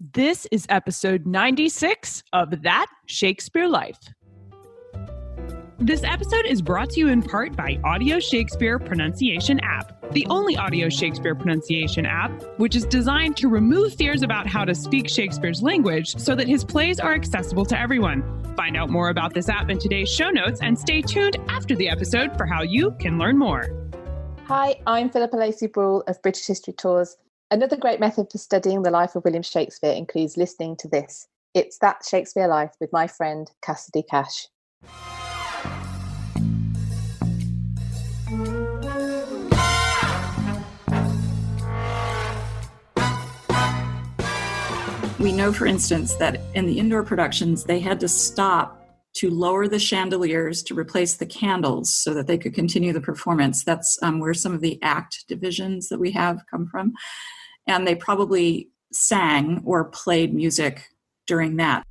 This is episode 96 of That Shakespeare Life. This episode is brought to you in part by Audio Shakespeare Pronunciation App, the only audio Shakespeare pronunciation app which is designed to remove fears about how to speak Shakespeare's language so that his plays are accessible to everyone. Find out more about this app in today's show notes and stay tuned after the episode for how you can learn more. Hi, I'm Philippa Lacey-Bruhl of British History Tours. Another great method for studying the life of William Shakespeare includes listening to this. It's That Shakespeare Life with my friend Cassidy Cash. We know, for instance, that in the indoor productions, they had to stop to lower the chandeliers to replace the candles so that they could continue the performance. That's where some of the act divisions that we have come from. And they probably sang or played music during that.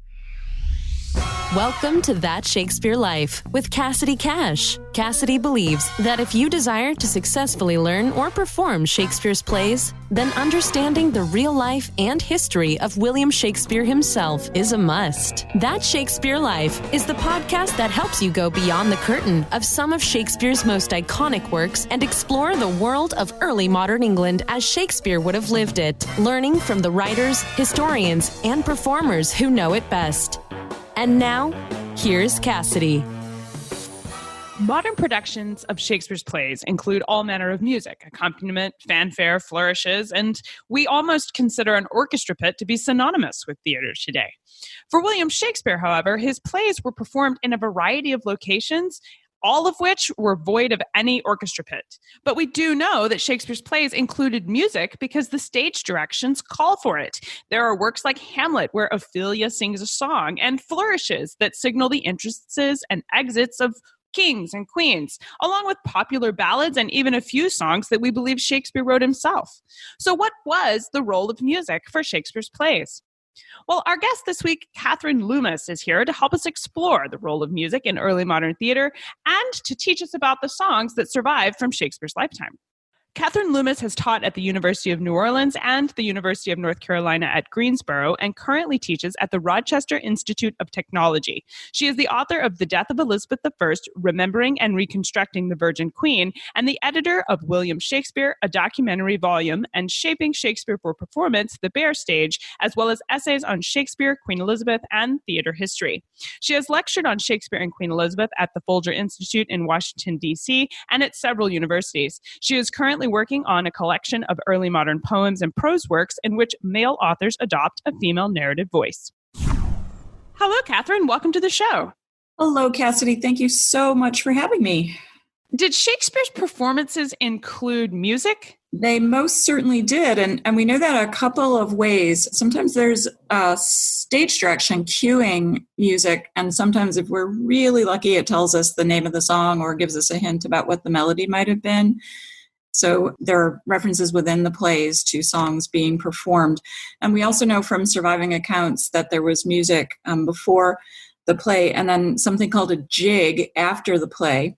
Welcome to That Shakespeare Life with Cassidy Cash. Cassidy believes that if you desire to successfully learn or perform Shakespeare's plays, then understanding the real life and history of William Shakespeare himself is a must. That Shakespeare Life is the podcast that helps you go beyond the curtain of some of Shakespeare's most iconic works and explore the world of early modern England as Shakespeare would have lived it, learning from the writers, historians, and performers who know it best. And now, here's Cassidy. Modern productions of Shakespeare's plays include all manner of music, accompaniment, fanfare, flourishes, and we almost consider an orchestra pit to be synonymous with theater today. For William Shakespeare, however, his plays were performed in a variety of locations, all of which were void of any orchestra pit. But we do know that Shakespeare's plays included music because the stage directions call for it. There are works like Hamlet, where Ophelia sings a song, and flourishes that signal the entrances and exits of kings and queens, along with popular ballads and even a few songs that we believe Shakespeare wrote himself. So what was the role of music for Shakespeare's plays? Well, our guest this week, Catherine Loomis, is here to help us explore the role of music in early modern theater and to teach us about the songs that survived from Shakespeare's lifetime. Catherine Loomis has taught at the University of New Orleans and the University of North Carolina at Greensboro and currently teaches at the Rochester Institute of Technology. She is the author of The Death of Elizabeth I, Remembering and Reconstructing the Virgin Queen, and the editor of William Shakespeare, a documentary volume, and Shaping Shakespeare for Performance, The Bare Stage, as well as essays on Shakespeare, Queen Elizabeth, and theater history. She has lectured on Shakespeare and Queen Elizabeth at the Folger Institute in Washington, D.C., and at several universities. She is currently working on a collection of early modern poems and prose works in which male authors adopt a female narrative voice. Hello, Catherine. Welcome to the show. Hello, Cassidy. Thank you so much for having me. Did Shakespeare's performances include music? They most certainly did, and we know that a couple of ways. Sometimes there's a stage direction cueing music, and sometimes if we're really lucky, it tells us the name of the song or gives us a hint about what the melody might have been. So there are references within the plays to songs being performed. And we also know from surviving accounts that there was music before the play and then something called a jig after the play.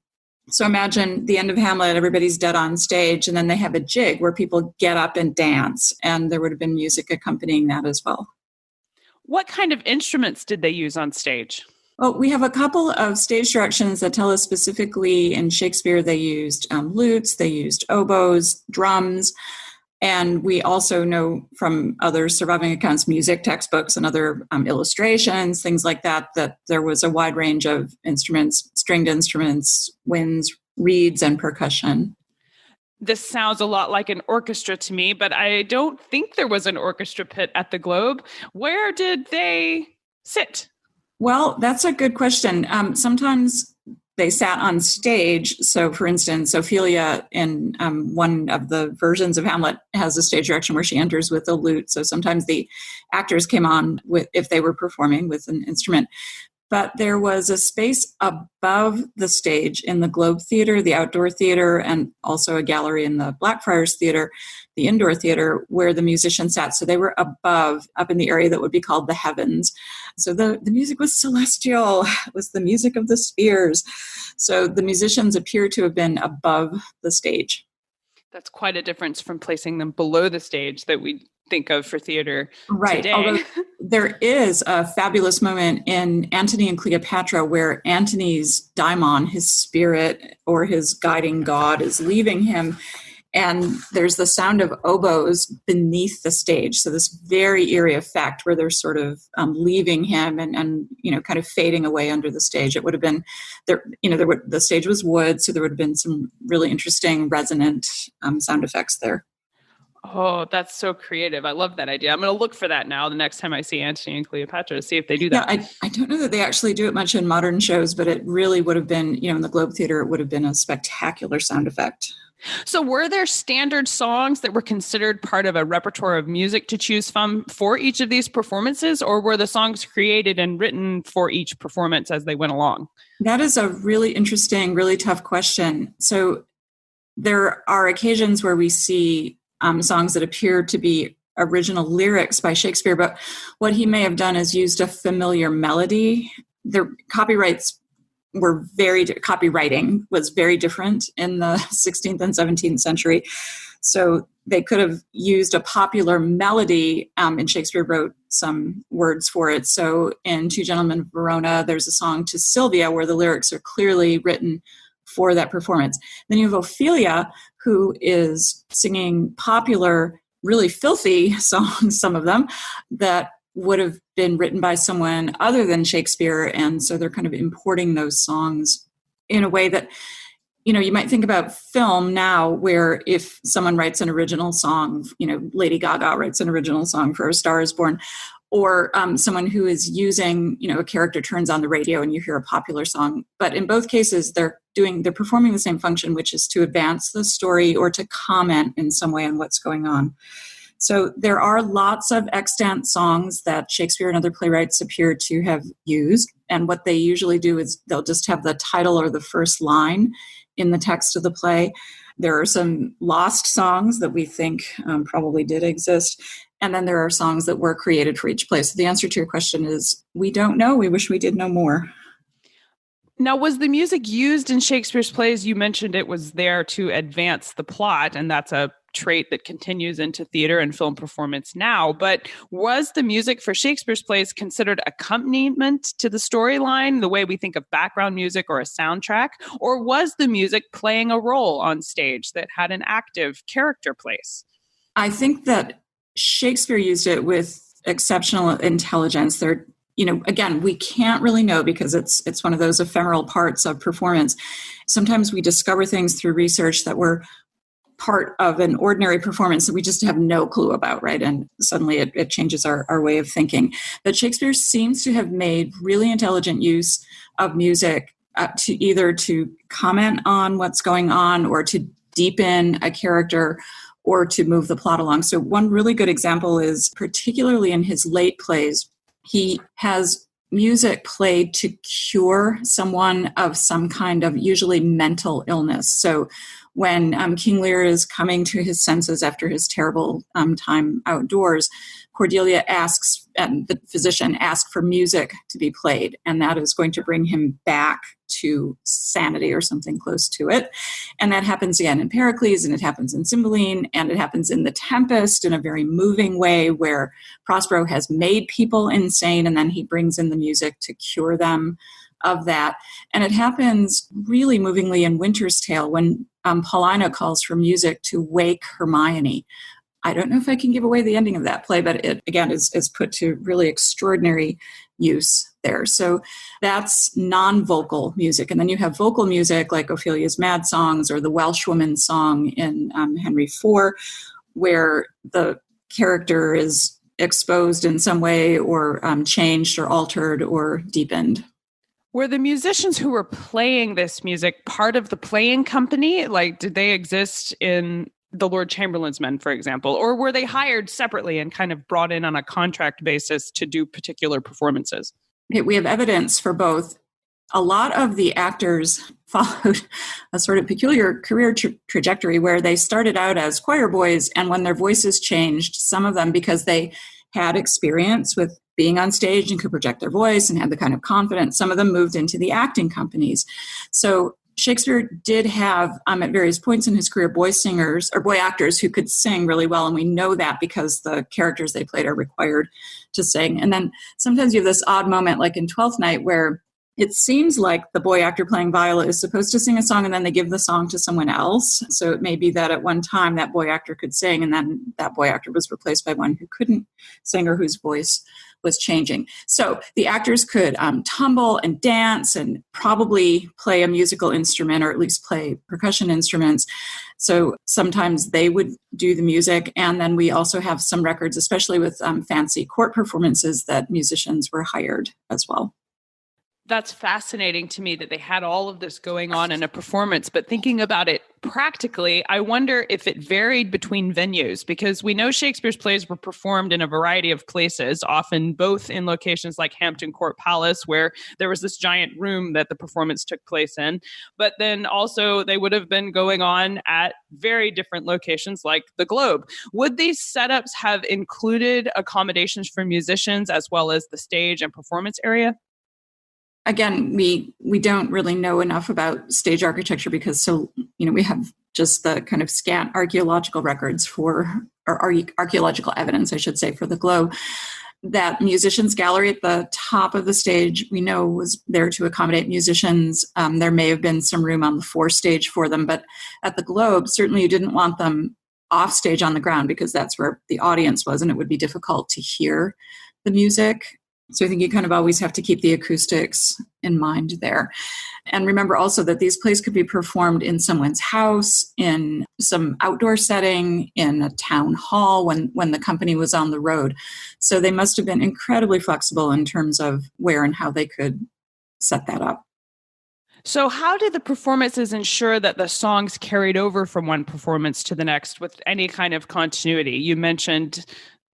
So imagine the end of Hamlet, everybody's dead on stage, and then they have a jig where people get up and dance, and there would have been music accompanying that as well. What kind of instruments did they use on stage? Well, we have a couple of stage directions that tell us specifically in Shakespeare they used lutes, they used oboes, drums, and we also know from other surviving accounts, music textbooks and other illustrations, things like that, that there was a wide range of instruments, stringed instruments, winds, reeds, and percussion. This sounds a lot like an orchestra to me, but I don't think there was an orchestra pit at the Globe. Where did they sit? Well, that's a good question. Sometimes they sat on stage. So, for instance, Ophelia in one of the versions of Hamlet has a stage direction where she enters with a lute. So sometimes the actors came on with, if they were performing with an instrument. But there was a space above the stage in the Globe Theater, the outdoor theater, and also a gallery in the Blackfriars Theater, the indoor theater, where the musicians sat. So they were above, up in the area that would be called the heavens. So the music was celestial. It was the music of the spheres. So the musicians appear to have been above the stage. That's quite a difference from placing them below the stage that we think of for theater right. today. Although there is a fabulous moment in Antony and Cleopatra where Antony's daimon, his spirit or his guiding god, is leaving him. And there's the sound of oboes beneath the stage. So this very eerie effect where they're sort of leaving him and kind of fading away under the stage. It would have been there, the stage was wood. So there would have been some really interesting resonant sound effects there. Oh, that's so creative. I love that idea. I'm going to look for that now the next time I see Antony and Cleopatra to see if they do that. Yeah, I don't know that they actually do it much in modern shows, but it really would have been, in the Globe Theater, it would have been a spectacular sound effect. So were there standard songs that were considered part of a repertoire of music to choose from for each of these performances, or were the songs created and written for each performance as they went along? That is a really interesting, really tough question. So there are occasions where we see songs that appear to be original lyrics by Shakespeare, but what he may have done is used a familiar melody. The copywriting was very different in the 16th and 17th century. So they could have used a popular melody, and Shakespeare wrote some words for it. So in Two Gentlemen of Verona, there's a song to Sylvia where the lyrics are clearly written for that performance. Then you have Ophelia, who is singing popular, really filthy songs, some of them, that would have been written by someone other than Shakespeare. And so they're kind of importing those songs in a way that, you might think about film now, where if someone writes an original song, Lady Gaga writes an original song for A Star Is Born, or someone who is using, a character turns on the radio and you hear a popular song. But in both cases, they're performing the same function, which is to advance the story or to comment in some way on what's going on. So there are lots of extant songs that Shakespeare and other playwrights appear to have used. And what they usually do is they'll just have the title or the first line in the text of the play. There are some lost songs that we think probably did exist. And then there are songs that were created for each play. So the answer to your question is, we don't know. We wish we did know more. Now, was the music used in Shakespeare's plays? You mentioned it was there to advance the plot, and that's a trait that continues into theater and film performance now. But was the music for Shakespeare's plays considered accompaniment to the storyline, the way we think of background music or a soundtrack? Or was the music playing a role on stage that had an active character place? I think that Shakespeare used it with exceptional intelligence. Again, we can't really know because it's one of those ephemeral parts of performance. Sometimes we discover things through research that were part of an ordinary performance that we just have no clue about, right? And suddenly it changes our way of thinking. But Shakespeare seems to have made really intelligent use of music to comment on what's going on, or to deepen a character, or to move the plot along. So one really good example is particularly in his late plays, he has music played to cure someone of some kind of usually mental illness. So when King Lear is coming to his senses after his terrible time outdoors, Cordelia asks, the physician asks for music to be played, and that is going to bring him back to sanity or something close to it. And that happens again in Pericles, and it happens in Cymbeline, and it happens in The Tempest in a very moving way where Prospero has made people insane, and then he brings in the music to cure them of that. And it happens really movingly in Winter's Tale when Paulina calls for music to wake Hermione. I don't know if I can give away the ending of that play, but it, again, is put to really extraordinary use there. So that's non-vocal music. And then you have vocal music like Ophelia's Mad Songs or the Welsh Woman's Song in Henry IV, where the character is exposed in some way or changed or altered or deepened. Were the musicians who were playing this music part of the playing company? Like, did they exist in the Lord Chamberlain's Men, for example, or were they hired separately and kind of brought in on a contract basis to do particular performances? We have evidence for both. A lot of the actors followed a sort of peculiar career trajectory where they started out as choir boys, and when their voices changed, some of them, because they had experience with being on stage and could project their voice and had the kind of confidence, some of them moved into the acting companies. So Shakespeare did have, at various points in his career, boy singers or boy actors who could sing really well. And we know that because the characters they played are required to sing. And then sometimes you have this odd moment, like in Twelfth Night, where it seems like the boy actor playing viola is supposed to sing a song and then they give the song to someone else. So it may be that at one time that boy actor could sing and then that boy actor was replaced by one who couldn't sing or whose voice was changing. So the actors could tumble and dance and probably play a musical instrument or at least play percussion instruments. So sometimes they would do the music. And then we also have some records, especially with fancy court performances, that musicians were hired as well. That's fascinating to me that they had all of this going on in a performance, but thinking about it practically, I wonder if it varied between venues, because we know Shakespeare's plays were performed in a variety of places, often both in locations like Hampton Court Palace, where there was this giant room that the performance took place in, but then also they would have been going on at very different locations like the Globe. Would these setups have included accommodations for musicians as well as the stage and performance area? Again, we don't really know enough about stage architecture because we have just the kind of scant archaeological records or archaeological evidence, I should say, for the Globe. That musicians' gallery at the top of the stage, we know, was there to accommodate musicians. There may have been some room on the forestage for them, but at the Globe, certainly you didn't want them off stage on the ground because that's where the audience was and it would be difficult to hear the music. So I think you kind of always have to keep the acoustics in mind there. And remember also that these plays could be performed in someone's house, in some outdoor setting, in a town hall when the company was on the road. So they must have been incredibly flexible in terms of where and how they could set that up. So how did the performances ensure that the songs carried over from one performance to the next with any kind of continuity? You mentioned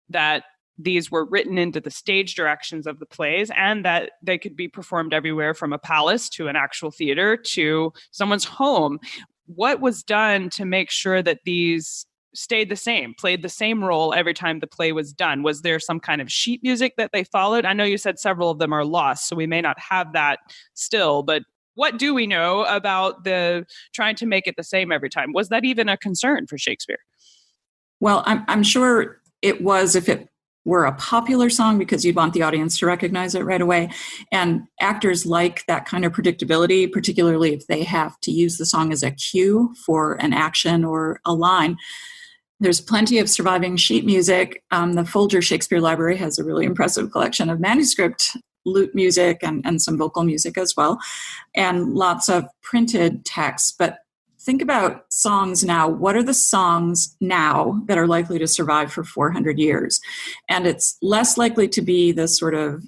that these were written into the stage directions of the plays and that they could be performed everywhere from a palace to an actual theater to someone's home. What was done to make sure that these stayed the same, played the same role every time the play was done? Was there some kind of sheet music that they followed? I know you said several of them are lost, so we may not have that still, but what do we know about the trying to make it the same every time? Was that even a concern for Shakespeare? Well, I'm sure it was if it were a popular song because you'd want the audience to recognize it right away. And actors like that kind of predictability, particularly if they have to use the song as a cue for an action or a line. There's plenty of surviving sheet music. The Folger Shakespeare Library has a really impressive collection of manuscript lute music and some vocal music as well, and lots of printed text. But think about songs now. What are the songs now that are likely to survive for 400 years? And it's less likely to be the sort of,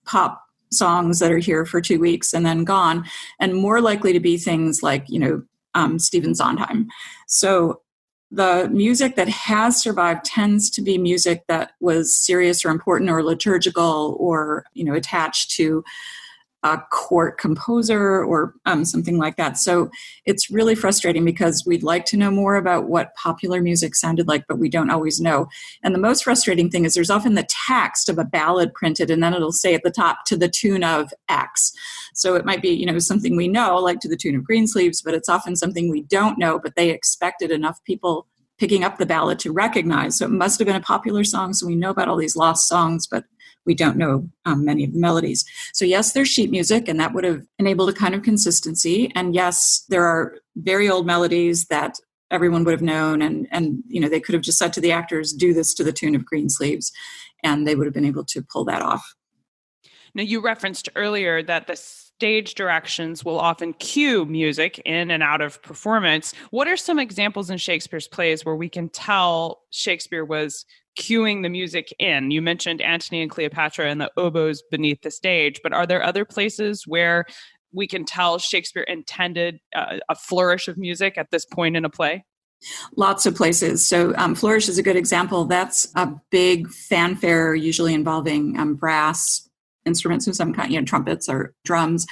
pop songs that are here for 2 weeks and then gone, and more likely to be things like, Stephen Sondheim. So the music that has survived tends to be music that was serious or important or liturgical or, attached to a court composer or something like that. So it's really frustrating because we'd like to know more about what popular music sounded like, but we don't always know. And the most frustrating thing is there's often the text of a ballad printed, and then it'll say at the top, to the tune of X. So it might be, something we know, like to the tune of Greensleeves, but it's often something we don't know, but they expected enough people picking up the ballad to recognize. So it must have been a popular song. So we know about all these lost songs, but we don't know many of the melodies. So yes, there's sheet music, and that would have enabled a kind of consistency. And yes, there are very old melodies that everyone would have known, and they could have just said to the actors, do this to the tune of Greensleeves, and they would have been able to pull that off. Now, you referenced earlier that the stage directions will often cue music in and out of performance. What are some examples in Shakespeare's plays where we can tell Shakespeare was cueing the music in? You mentioned Antony and Cleopatra and the oboes beneath the stage, but are there other places where we can tell Shakespeare intended a flourish of music at this point in a play? Lots of places. So flourish is a good example. That's a big fanfare, usually involving brass instruments of some kind, trumpets or drums.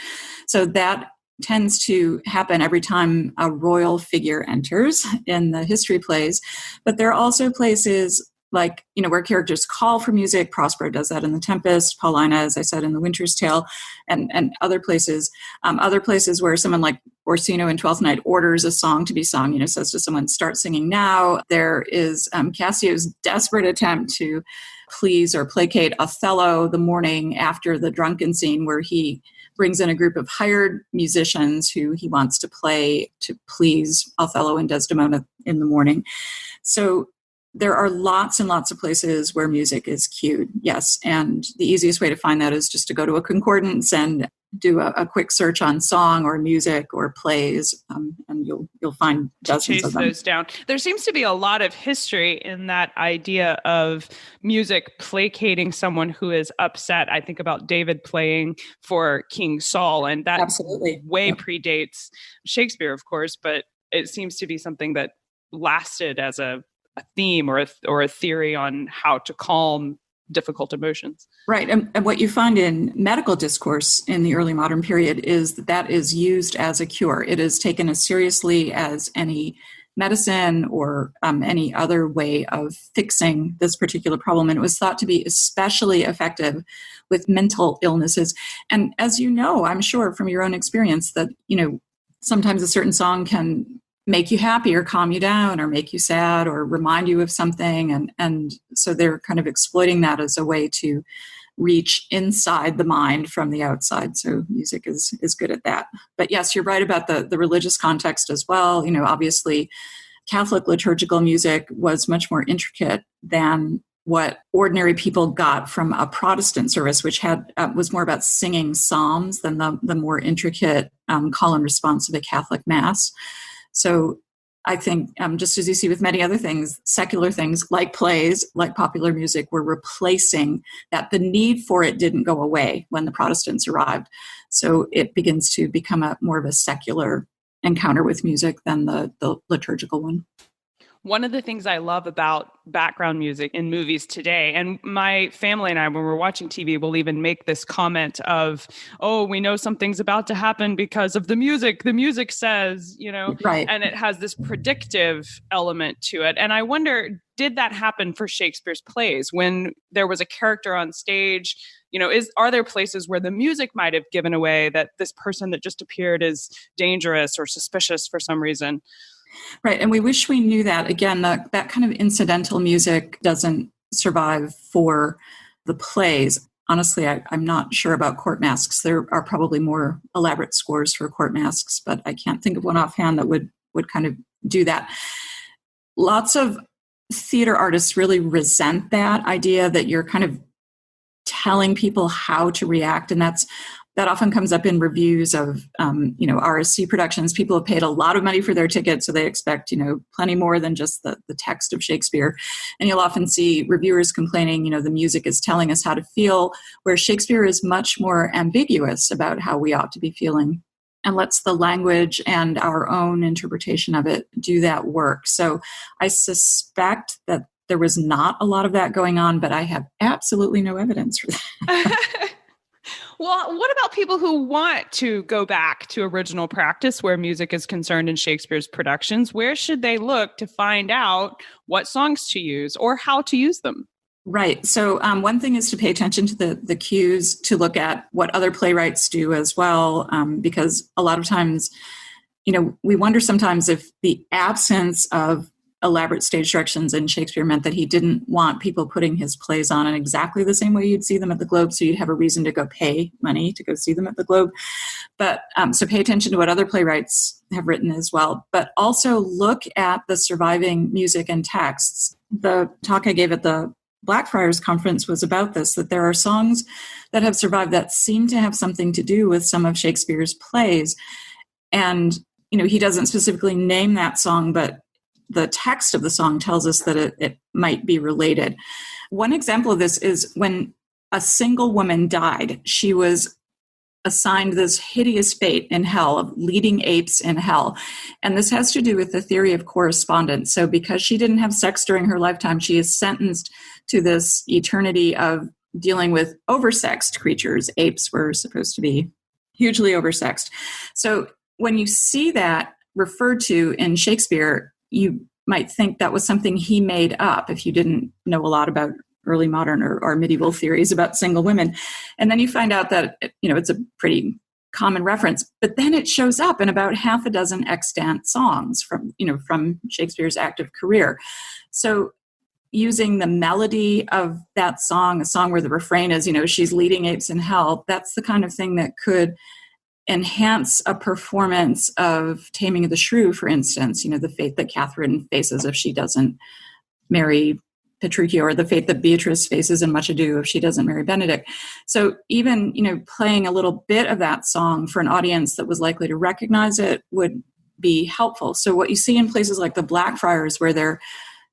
So that tends to happen every time a royal figure enters in the history plays. But there are also places like, where characters call for music. Prospero does that in The Tempest, Paulina, as I said, in The Winter's Tale, and other places. Other places where someone like Orsino in Twelfth Night orders a song to be sung, says to someone, start singing now. There is Cassio's desperate attempt to please or placate Othello the morning after the drunken scene, where he brings in a group of hired musicians who he wants to play to please Othello and Desdemona in the morning. So there are lots and lots of places where music is cued, yes. And the easiest way to find that is just to go to a concordance and do a quick search on song or music or plays, and you'll find dozens of them. Chase those down. There seems to be a lot of history in that idea of music placating someone who is upset. I think about David playing for King Saul, and that absolutely predates Shakespeare, of course, but it seems to be something that lasted as a theme or a theory on how to calm difficult emotions. Right. And what you find in medical discourse in the early modern period is that is used as a cure. It is taken as seriously as any medicine or any other way of fixing this particular problem. And it was thought to be especially effective with mental illnesses. And as you know, I'm sure from your own experience that, sometimes a certain song can make you happy or calm you down or make you sad or remind you of something. And so they're kind of exploiting that as a way to reach inside the mind from the outside. So music is good at that. But yes, you're right about the religious context as well. Obviously Catholic liturgical music was much more intricate than what ordinary people got from a Protestant service, which was more about singing psalms than the more intricate call and response of a Catholic Mass. So I think, just as you see with many other things, secular things like plays, like popular music, were replacing that. The need for it didn't go away when the Protestants arrived. So it begins to become more of a secular encounter with music than the liturgical one. One of the things I love about background music in movies today, and my family and I, when we're watching TV, will even make this comment of, oh, we know something's about to happen because of the music. The music says, right. And it has this predictive element to it. And I wonder, did that happen for Shakespeare's plays when there was a character on stage? Are there places where the music might have given away that this person that just appeared is dangerous or suspicious for some reason? Right. And we wish we knew that. Again, that kind of incidental music doesn't survive for the plays. Honestly, I'm not sure about court masks. There are probably more elaborate scores for court masks, but I can't think of one offhand that would kind of do that. Lots of theater artists really resent that idea that you're kind of telling people how to react. And that often comes up in reviews of, RSC productions. People have paid a lot of money for their tickets, so they expect, plenty more than just the text of Shakespeare. And you'll often see reviewers complaining, the music is telling us how to feel, where Shakespeare is much more ambiguous about how we ought to be feeling and lets the language and our own interpretation of it do that work. So I suspect that there was not a lot of that going on, but I have absolutely no evidence for that. Well, what about people who want to go back to original practice where music is concerned in Shakespeare's productions? Where should they look to find out what songs to use or how to use them? Right. So one thing is to pay attention to the cues, to look at what other playwrights do as well, because a lot of times, we wonder sometimes if the absence of elaborate stage directions in Shakespeare meant that he didn't want people putting his plays on in exactly the same way you'd see them at the Globe, so you'd have a reason to go pay money to go see them at the Globe. But so pay attention to what other playwrights have written as well, but also look at the surviving music and texts. The talk I gave at the Blackfriars Conference was about this, that there are songs that have survived that seem to have something to do with some of Shakespeare's plays. And, he doesn't specifically name that song, but the text of the song tells us that it might be related. One example of this is when a single woman died. She was assigned this hideous fate in hell of leading apes in hell. And this has to do with the theory of correspondence. So because she didn't have sex during her lifetime, she is sentenced to this eternity of dealing with oversexed creatures. Apes were supposed to be hugely oversexed. So when you see that referred to in Shakespeare, you might think that was something he made up if you didn't know a lot about early modern or medieval theories about single women. And then you find out that, it's a pretty common reference, but then it shows up in about half a dozen extant songs from Shakespeare's active career. So using the melody of that song, a song where the refrain is, she's leading apes in hell, that's the kind of thing that could enhance a performance of Taming of the Shrew, for instance, the fate that Catherine faces if she doesn't marry Petruchio, or the fate that Beatrice faces in Much Ado if she doesn't marry Benedict. So even, playing a little bit of that song for an audience that was likely to recognize it would be helpful. So what you see in places like the Blackfriars, where they're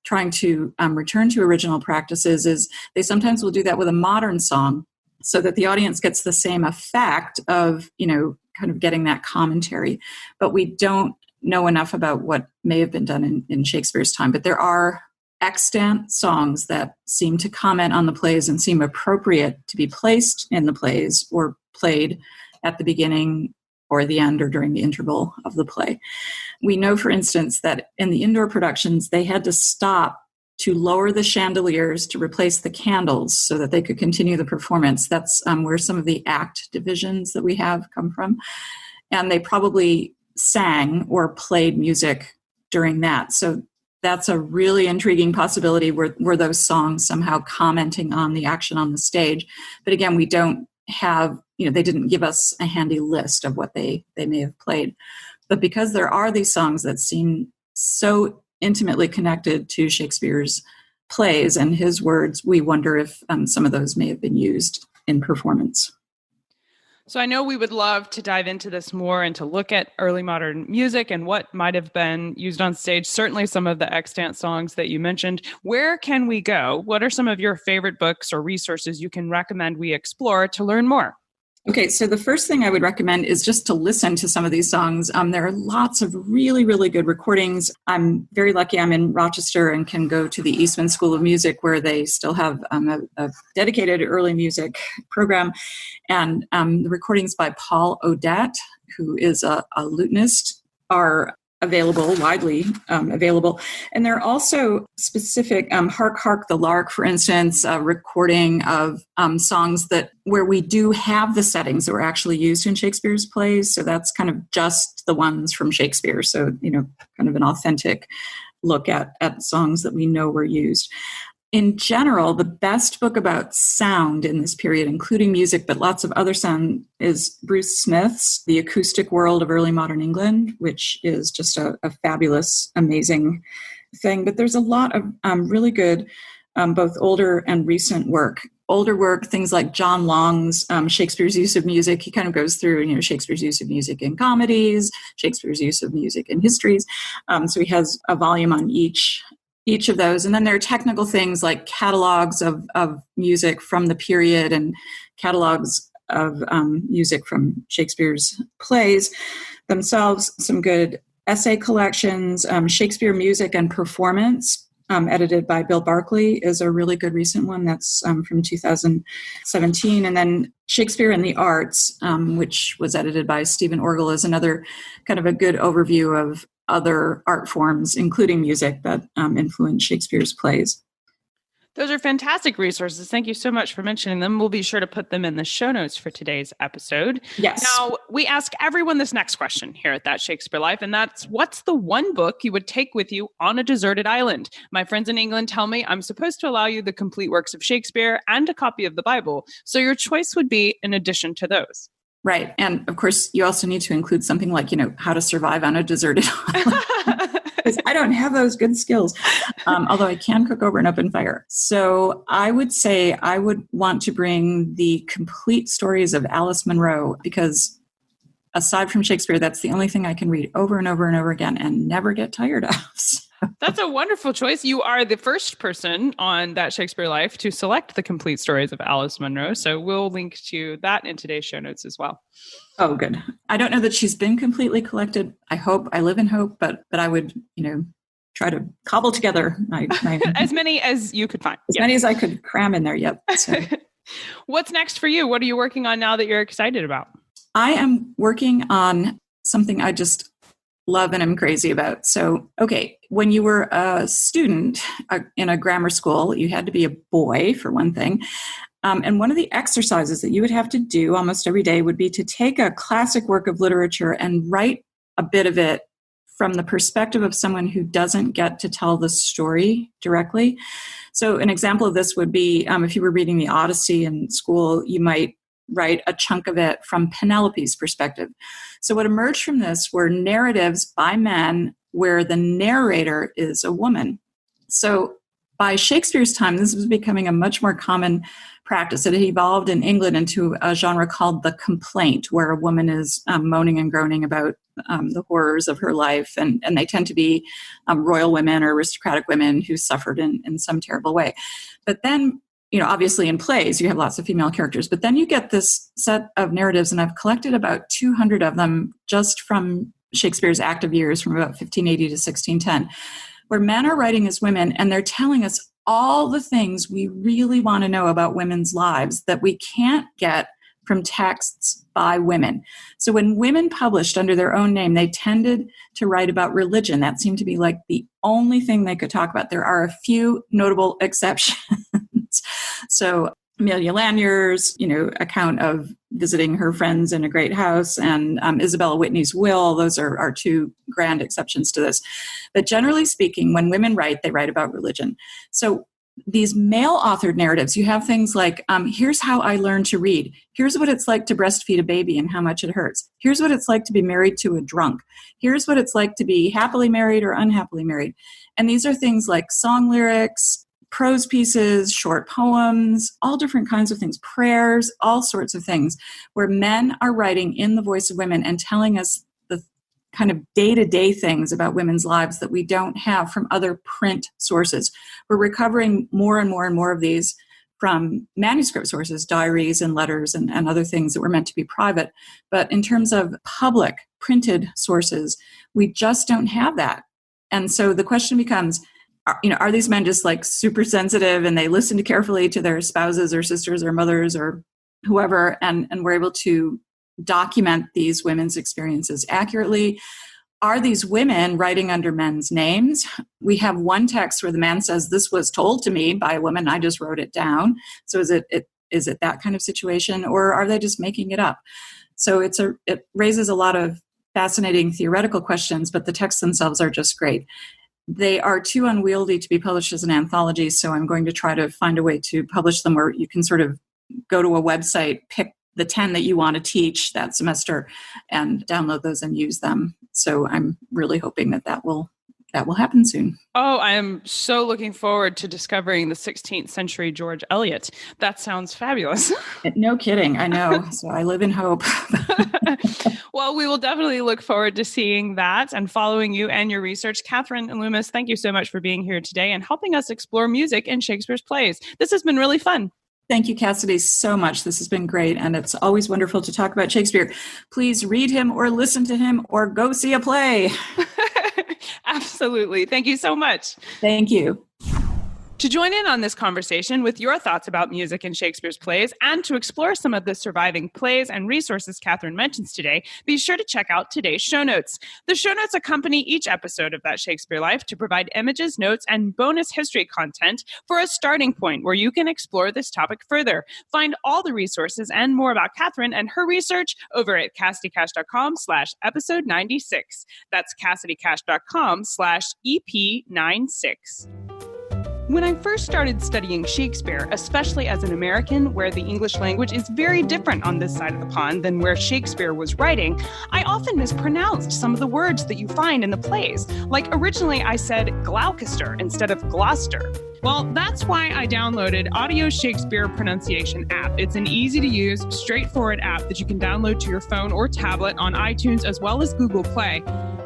trying to return to original practices, is they sometimes will do that with a modern song so that the audience gets the same effect of, kind of getting that commentary. But we don't know enough about what may have been done in Shakespeare's time. But there are extant songs that seem to comment on the plays and seem appropriate to be placed in the plays or played at the beginning or the end or during the interval of the play. We know, for instance, that in the indoor productions, they had to stop to lower the chandeliers to replace the candles so that they could continue the performance. That's where some of the act divisions that we have come from. And they probably sang or played music during that. So that's a really intriguing possibility. Were those songs somehow commenting on the action on the stage? But again, we don't have, they didn't give us a handy list of what they may have played. But because there are these songs that seem so intimately connected to Shakespeare's plays and his words, we wonder if some of those may have been used in performance. So I know we would love to dive into this more and to look at early modern music and what might have been used on stage. Certainly some of the extant songs that you mentioned. Where can we go? What are some of your favorite books or resources you can recommend we explore to learn more? Okay, so the first thing I would recommend is just to listen to some of these songs. There are lots of really, really good recordings. I'm very lucky I'm in Rochester and can go to the Eastman School of Music, where they still have a dedicated early music program. And the recordings by Paul Odette, who is a lutenist, are available, widely available. And there are also specific, Hark, Hark the Lark, for instance, a recording of songs where we do have the settings that were actually used in Shakespeare's plays. So that's kind of just the ones from Shakespeare. So, kind of an authentic look at songs that we know were used. In general, the best book about sound in this period, including music, but lots of other sound, is Bruce Smith's The Acoustic World of Early Modern England, which is just a fabulous, amazing thing. But there's a lot of really good, both older and recent work. Older work, things like John Long's Shakespeare's Use of Music. He kind of goes through, Shakespeare's use of music in comedies, Shakespeare's use of music in histories. So he has a volume on each of those. And then there are technical things like catalogs of music from the period and catalogs of music from Shakespeare's plays themselves, some good essay collections. Shakespeare Music and Performance, edited by Bill Barkley, is a really good recent one. That's from 2017. And then Shakespeare and the Arts, which was edited by Stephen Orgel, is another kind of a good overview of other art forms, including music, that influenced Shakespeare's plays. Those are fantastic resources. Thank you so much for mentioning them. We'll be sure to put them in the show notes for today's episode. Yes. Now, we ask everyone this next question here at That Shakespeare Life, and that's, what's the one book you would take with you on a deserted island? My friends in England tell me I'm supposed to allow you the complete works of Shakespeare and a copy of the Bible, so your choice would be in addition to those. Right. And of course, you also need to include something like, how to survive on a deserted island. Because I don't have those good skills, although I can cook over an open fire. So I would say I would want to bring the complete stories of Alice Munro, because aside from Shakespeare, that's the only thing I can read over and over and over again and never get tired of. That's a wonderful choice. You are the first person on That Shakespeare Life to select the complete stories of Alice Munro. So we'll link to that in today's show notes as well. Oh, good. I don't know that she's been completely collected. I live in hope, but I would, try to cobble together my as many as you could find. As many as I could cram in there. Yep. So. What's next for you? What are you working on now that you're excited about? I am working on something I just love and am crazy about. So, okay, when you were a student in a grammar school, you had to be a boy, for one thing. And one of the exercises that you would have to do almost every day would be to take a classic work of literature and write a bit of it from the perspective of someone who doesn't get to tell the story directly. So an example of this would be if you were reading the Odyssey in school, you might write a chunk of it from Penelope's perspective. So what emerged from this were narratives by men where the narrator is a woman. So by Shakespeare's time, this was becoming a much more common practice. It evolved in England into a genre called the complaint, where a woman is moaning and groaning about the horrors of her life. And they tend to be royal women or aristocratic women who suffered in some terrible way. But then, obviously in plays, you have lots of female characters. But then you get this set of narratives, and I've collected about 200 of them just from Shakespeare's active years from about 1580 to 1610. Where men are writing as women, and they're telling us all the things we really want to know about women's lives that we can't get from texts by women. So when women published under their own name, they tended to write about religion. That seemed to be like the only thing they could talk about. There are a few notable exceptions. So Amelia Lanier's, account of visiting her friends in a great house, and Isabella Whitney's will, those are two grand exceptions to this. But generally speaking, when women write, they write about religion. So these male-authored narratives, you have things like, here's how I learned to read. Here's what it's like to breastfeed a baby and how much it hurts. Here's what it's like to be married to a drunk. Here's what it's like to be happily married or unhappily married. And these are things like song lyrics, prose pieces, short poems, all different kinds of things, prayers, all sorts of things, where men are writing in the voice of women and telling us the kind of day-to-day things about women's lives that we don't have from other print sources. We're recovering more and more and more of these from manuscript sources, diaries and letters and other things that were meant to be private. But in terms of public printed sources, we just don't have that. And so the question becomes, are these men just like super sensitive and they listen carefully to their spouses or sisters or mothers or whoever, and we're able to document these women's experiences accurately? Are these women writing under men's names? We have one text where the man says, "This was told to me by a woman, I just wrote it down." So is it that kind of situation, or are they just making it up? So it raises a lot of fascinating theoretical questions, but the texts themselves are just great. They are too unwieldy to be published as an anthology, so I'm going to try to find a way to publish them where you can sort of go to a website, pick the 10 that you want to teach that semester, and download those and use them. So I'm really hoping that will happen soon. Oh, I am so looking forward to discovering the 16th century George Eliot. That sounds fabulous. No kidding. I know. So I live in hope. Well, we will definitely look forward to seeing that and following you and your research. Catherine and Loomis, thank you so much for being here today and helping us explore music in Shakespeare's plays. This has been really fun. Thank you, Cassidy, so much. This has been great, and it's always wonderful to talk about Shakespeare. Please read him or listen to him or go see a play. Absolutely. Thank you so much. Thank you. To join in on this conversation with your thoughts about music in Shakespeare's plays and to explore some of the surviving plays and resources Catherine mentions today, be sure to check out today's show notes. The show notes accompany each episode of That Shakespeare Life to provide images, notes, and bonus history content for a starting point where you can explore this topic further. Find all the resources and more about Catherine and her research over at CassidyCash.com/episode 96. That's CassidyCash.com/EP96. When I first started studying Shakespeare, especially as an American, where the English language is very different on this side of the pond than where Shakespeare was writing, I often mispronounced some of the words that you find in the plays. Like originally I said Gloucester instead of Gloucester. Well, that's why I downloaded Audio Shakespeare Pronunciation app. It's an easy-to-use, straightforward app that you can download to your phone or tablet on iTunes as well as Google Play.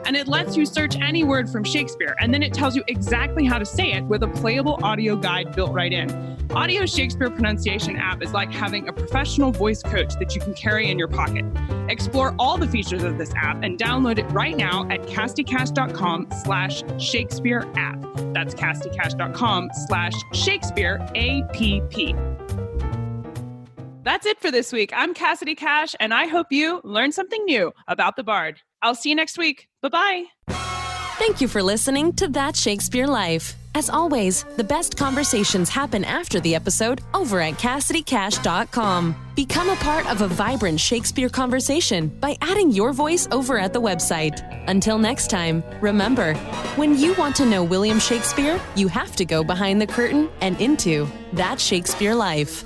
And it lets you search any word from Shakespeare, and then it tells you exactly how to say it with a playable audio guide built right in. Audio Shakespeare Pronunciation app is like having a professional voice coach that you can carry in your pocket. Explore all the features of this app and download it right now at CassidyCash.com/Shakespeare app. That's CassidyCash.com/Shakespeare app. That's it for this week. I'm Cassidy Cash, and I hope you learned something new about the Bard. I'll see you next week. Bye-bye. Thank you for listening to That Shakespeare Life. As always, the best conversations happen after the episode over at CassidyCash.com. Become a part of a vibrant Shakespeare conversation by adding your voice over at the website. Until next time, remember, when you want to know William Shakespeare, you have to go behind the curtain and into That Shakespeare Life.